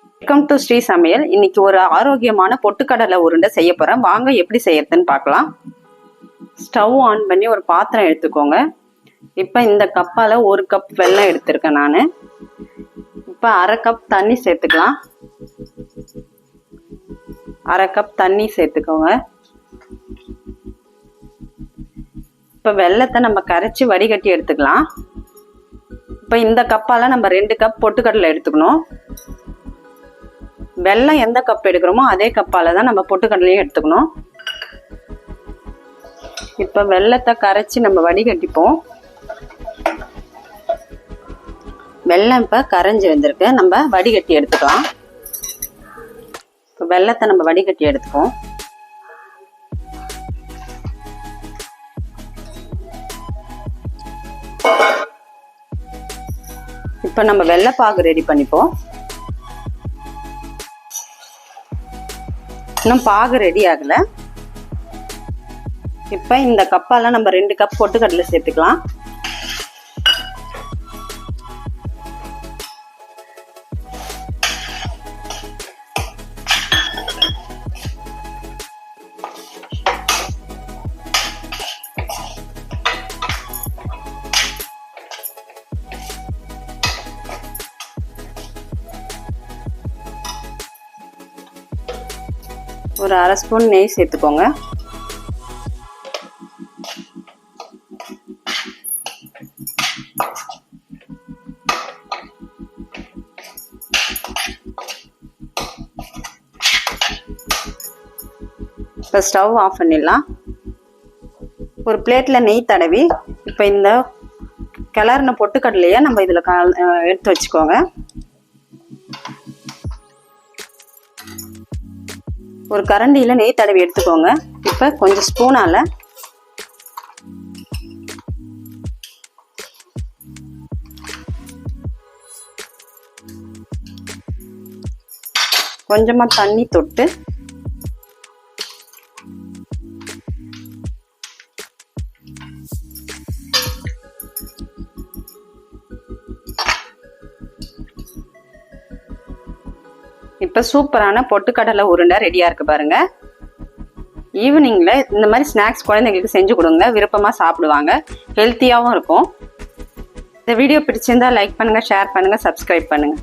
Welcome to Sri சமையல். இன்னைக்கு ஒரு ஆரோக்கியமான பொட்டுக்கடலை உருண்டை செய்ய போறேன். வாங்க எப்படி செய்யறதுன்னு பார்க்கலாம். ஸ்டவ் ஆன் பண்ணி ஒரு பாத்திரம் எடுத்துக்கோங்க. இப்போ இந்த கப்பால 1 கப் வெல்லம் எடுத்திருக்கேன் நான். இப்போ 1/2 கப் தண்ணி சேர்த்துக்கலாம். 1/2 கப் தண்ணி சேர்த்துக்கோங்க. இப்போ வெல்லத்தை நம்ம கரைச்சி வடிகட்டி எடுத்துக்கலாம். இப்போ இந்த கப்பால நம்ம 2 கப் பொட்டுக்கடலை எடுத்துக்கணும். வெல்லம் எந்த கப் எடுக்கிறோமோ அதே கப்பால தான் நம்ம பொட்டுக்கடலையும் எடுத்துக்கணும். இப்போ வெல்லத்தை கரைச்சி நம்ம வடிகட்டிப்போம். வெல்லம் இப்போ கரைஞ்சி வந்திருக்கு. நம்ம வடிகட்டி எடுத்துக்கலாம். இப்போ வெல்லத்தை நம்ம வடிகட்டி எடுத்துப்போம். இப்போ நம்ம வெல்லைப்பாகு ரெடி பண்ணிப்போம். இன்னும் பாகு ரெடி ஆகல. இப்ப இந்த கப்பால நம்ம 2 கப் பொட்டுக்கடலை சேர்த்துக்கலாம். ஒரு 1/2 ஸ்பூன் நெய் சேர்த்துக்கோங்க. இப்போ ஸ்டவ் ஆஃப் பண்ணிடலாம். ஒரு பிளேட்ல நெய் தடவி இப்போ இந்த கிளறின பொட்டுக்கடலையை நம்ம இதில் எடுத்து வச்சுக்கோங்க. ஒரு கரண்டியில நெய் தடவி எடுத்துக்கோங்க. இப்போ கொஞ்சம் ஸ்பூனால கொஞ்சமா தண்ணி தொட்டு இப்போ சூப்பரான பொட்டுக்கடலை உருண்டை ரெடியா இருக்கு பாருங்க. ஈவினிங்ல இந்த மாதிரி ஸ்நாக்ஸ் குழந்தைங்களுக்கு செஞ்சு கொடுங்க. விருப்பமா சாப்பிடுவாங்க. ஹெல்த்தியாவும் இருக்கும். இந்த வீடியோ பிடிச்சிருந்தா லைக் பண்ணுங்க, ஷேர் பண்ணுங்க, சப்ஸ்கிரைப் பண்ணுங்க.